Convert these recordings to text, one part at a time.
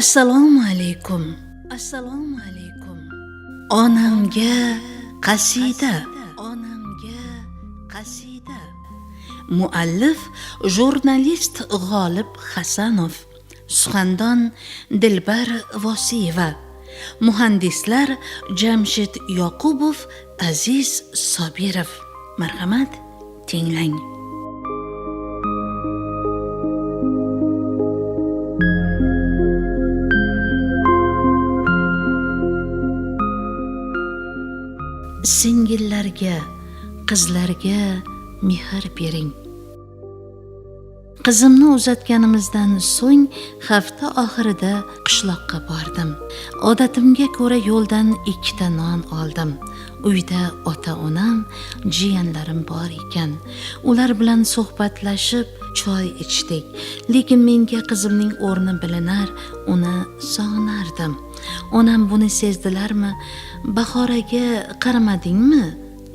Assalomu alaykum. Onamga qasida. Muallif jurnalist G'olib Hasanov, suxandon Dilbar Vosiyeva, muhandislar Jamshid Yoqubov, Aziz Sobirov. Marhamat, tinglang. Singillarga, qizlarga mehr bering. Qizimni uzatganimizdan so'ng hafta oxirida qishloqqa bordim. Odatimga ko'ra yo'ldan 2 ta non oldim. Uyda ota-onam, jiyanlarim bor ekan. Ular bilan suhbatlashib, choy ichdik. Lekin menga qizimning o'rni bilinar, uni sog'inardim. Onam buni sezdilarmi? Bahoraga qaramadingmi?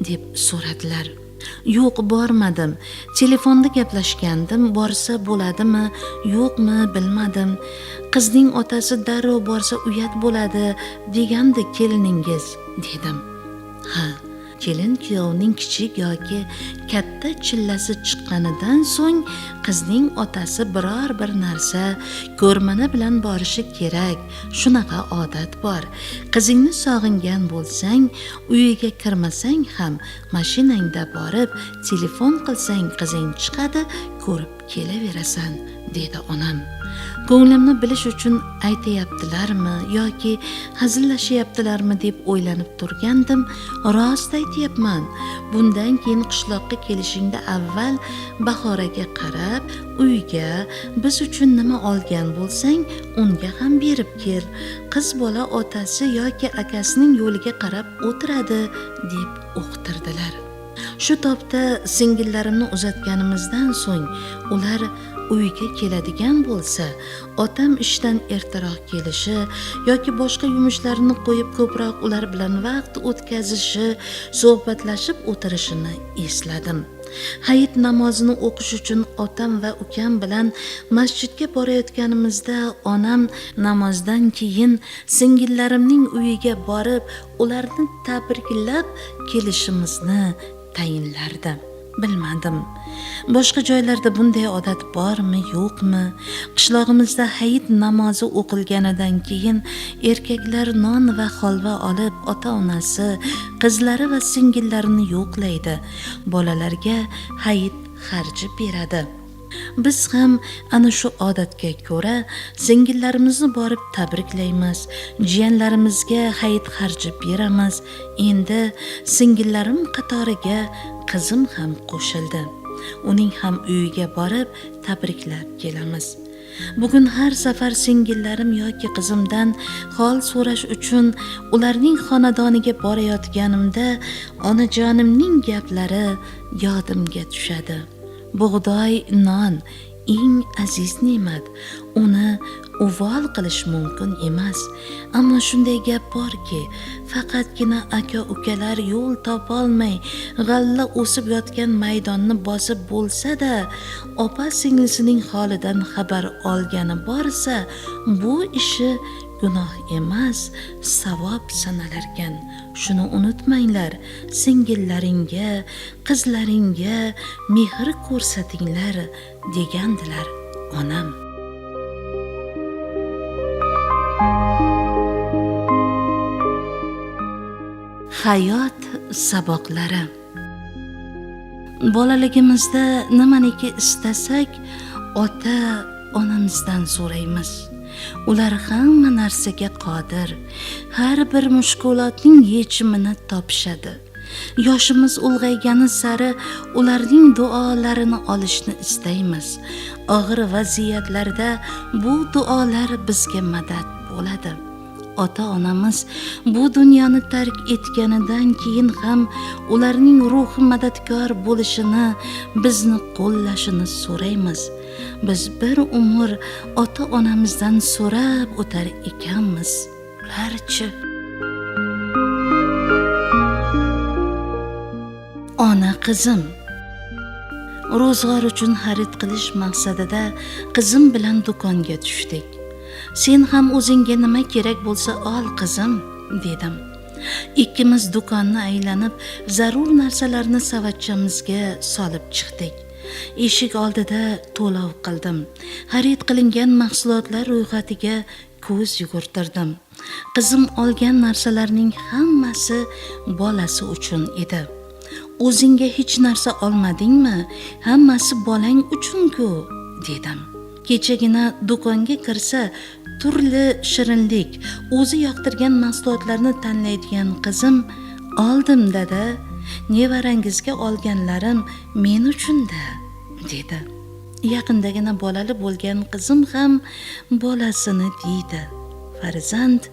deb so'radilar. Yo'q, bormadim. Telefonda gaplashgandim. Borsa bo'ladimi, yo'qmi bilmadim. Qizning otasi darrov borsa uyat bo'ladi degandi keliningiz, dedim. Ha, kelin kuyovning kichik yoki katta chillasi chiqqanidan so'ng qizning otasi biror bir narsa ko'rmana bilan borishi kerak. Shunaqa odat bor. Qizingni sog'ingan bo'lsang, uyiga kirmasang ham mashinangda borib telefon qilsang qizing chiqadi, ko'rib kelaverasan, dedi onam. Ko'nglimni bilish uchun aytayaptilarmi yoki hazillashyaptilarmi deb o'ylanib turgandim. Rost aytayapman. Bundan keyin qishloqqa kelishingda avval Bahoraga qarab, uyga biz uchun nima olgan bo'lsang, unga ham berib kel. Qiz bola otasi yoki akasining yo'liga qarab o'tiradi, deb o'qtirdilar. Shu topda singillarimni uzatganimizdan so'ng ular uyga keladigan bo'lsa, otam ishdan ertaroq kelishi yoki boshqa yumushlarini qo'yib ko'proq ular bilan vaqt o'tkazishi, suhbatlashib o'tirishini esladim. Hayit namozini o'qish uchun otam va ukam bilan masjidga borayotganimizda onam namozdan keyin singillarimning uyiga borib, ularni tabriklab kelishimizni tayinlardi. Bilmadim. Boshqa joylarda bunday odat bormi, yo'qmi? Qishlog'imizda hayit namozi o'qilganidan keyin erkaklar non va holva olib ota-onasi, qizlari va singillarini yo'qlaydi. Bolalarga hayit xarji beradi. Biz ham ana shu odatga ko'ra singillarimizni borib tabriklaymiz, jiyanlarimizga hayit xarji beramiz. Endi singillarim qatoriga qizim ham qo'shildi. Uning ham uyiga borib tabriklab kelamiz. Bugun har safar singillarim yoki qizimdan hol so'rash uchun ularning xonadoniga borayotganimda onajonimning gaplari yodimga tushadi. Bug'doy, non eng aziz ne'mat. Uni uvol qilish mumkin emas. Ammo shunday gap borki, faqatgina aka-ukalar yo'l topolmay g'alla o'sib yotgan maydonni bosib bo'lsa-da, opa-singlisining holidan xabar olgani borsa, bu ishi gunoh emas, savob sanalarkan. Shuni unutmanglar, singillaringga, qizlaringga mehr ko'rsatinglar, degandilar onam. Hayot saboqlari. Bolaligimizda nimaniki istasak, ota-onamizdan so'raymiz. Ular hamma narsaga qodir. Har bir mushkulotning yechimini topishadi. Yoshimiz ulg'aygani sari ularning duolarini olishni istaymiz. Og'ir vaziyatlarda bu duolar bizga madad bo'ladi. Ota-onamiz bu dunyoni tark etganidan keyin ham ularning ruhi madadkor bo'lishini, bizni qo'llashini so'raymiz. Biz bir umr ota-onamizdan so'rab o'tar ekanmiz. Ularchi? Ona qizim. Ro'zg'or uchun xarid qilish maqsadida qizim bilan do'konga tushdik. Sen ham o'zingga nima kerak bo'lsa ol qizim, dedim. Ikkimiz do'konni aylanib, zarur narsalarni savatchamizga solib chiqdik. Eshik oldida to'lov qildim. Xarid qilingan mahsulotlar ro'yxatiga ko'z yugurtirdim. Qizim olgan narsalarning hammasi bolasi uchun edi. O'zingga hech narsa olmadingmi? Hammasi bolang uchun-ku, dedim. Kechagina do'konga kirsa, turli shirinlik, o'zi yoqtirgan mahsulotlarni tanlaydigan qizim, "Oldim, dada. Nevarangizga olganlarim men uchun-da", dedi. Yaqindagina bolali bo'lgan qizim ham bolasini deydi. Farzand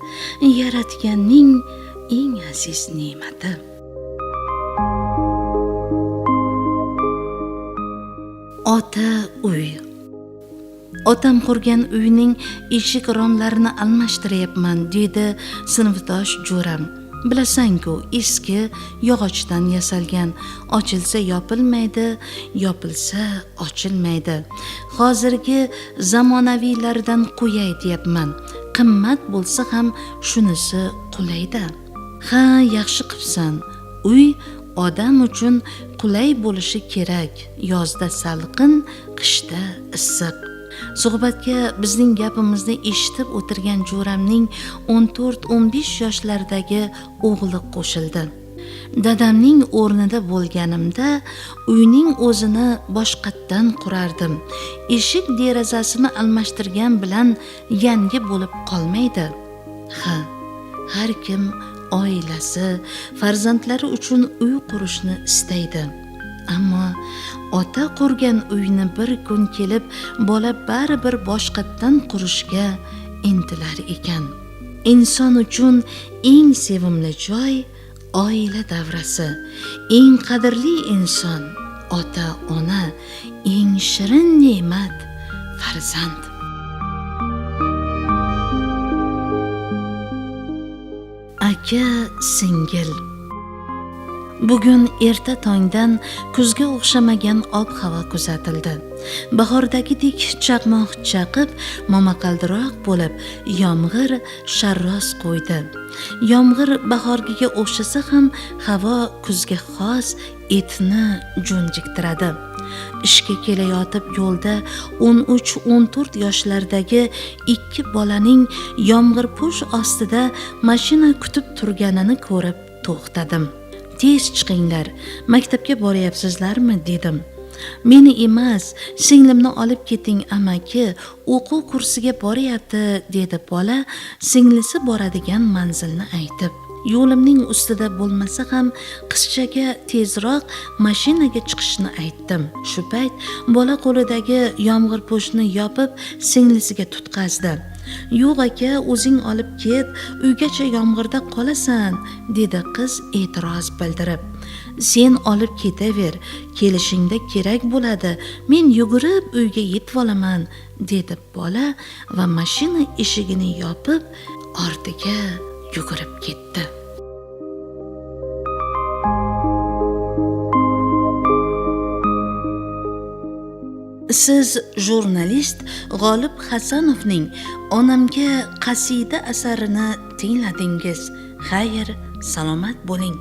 Yaratganning eng aziz ne'mati. Ota uy. Otam qurgan uyning eshik romlarini almashtiryapman, dedi sinfdosh jo'ram. Bilasan-ku, eski yog'ochdan yasalgan, ochilsa yopilmaydi, yopilsa ochilmaydi. Hozirgi zamonaviylardan qo'yay deyapman. Qimmat bo'lsa ham shunisi qulayda. Ha, yaxshi qilibsan. Uy odam uchun qulay bo'lishi kerak. Yozda salqin, qishda issiq. Suhbatga bizning gapimizni eshitib o'tirgan jo'ramning 14-15 yoshlardagi o'g'li qo'shildi. Dadamning o'rnida bo'lganimda uyning o'zini boshqatdan qurardim. Eshik derazasini almashtirgan bilan yangi bo'lib qolmaydi. Ha, har kim oilasi, farzandlari uchun uy qurishni istaydi. Ammo ota qurgan uyni bir kun kelib bola baribir boshqatdan qurishga intilar ekan. Inson uchun eng sevimli joy oila davrasi, eng qadrli inson ota-ona, eng shirin ne'mat farzand. Aka singil. Bugun erta tongdan kuzga o'xshamagan ob-havo kuzatildi. Bahordagidek chaqmoq chaqib, momaqaldiroq bo'lib, yomg'ir sharros qo'ydi. Yomg'ir bahorgiga o'xshasa ham havo kuzga xos etni jo'njiktiradi. Ishga kelayotib yo'lda 13-14 yoshlardagi ikki bolaning yomg'irpo'sh ostida mashina kutib turganini ko'rib to'xtadim. Tez chiqinglar, maktabga boryapsizlarmi, dedim. Meni emas, singlimni olib keting amaki, o'quv kursiga boryapti, dedi bola singlisi boradigan manzilni aytib. Yo'limning ustida bo'lmasa ham qizchaga tezroq mashinaga chiqishni aytdim. Shu payt bola qo'lidagi yomg'irpo'shni yopib singlisiga tutqazdi. "Yo'q aka, o'zing olib ket, uygacha yomg'irda qolasan", dedi qiz e'tiroz bildirib. "Sen olib ketaver, kelishingda kerak bo'ladi, men yugurib uyga yetib olaman", dedi bola va mashina eshigini yopib ortiga yugurib ketdi. Siz jurnalist G'olib Hasanovning Onamga qasida asarini tingladingiz. Xayr, salomat bo'ling.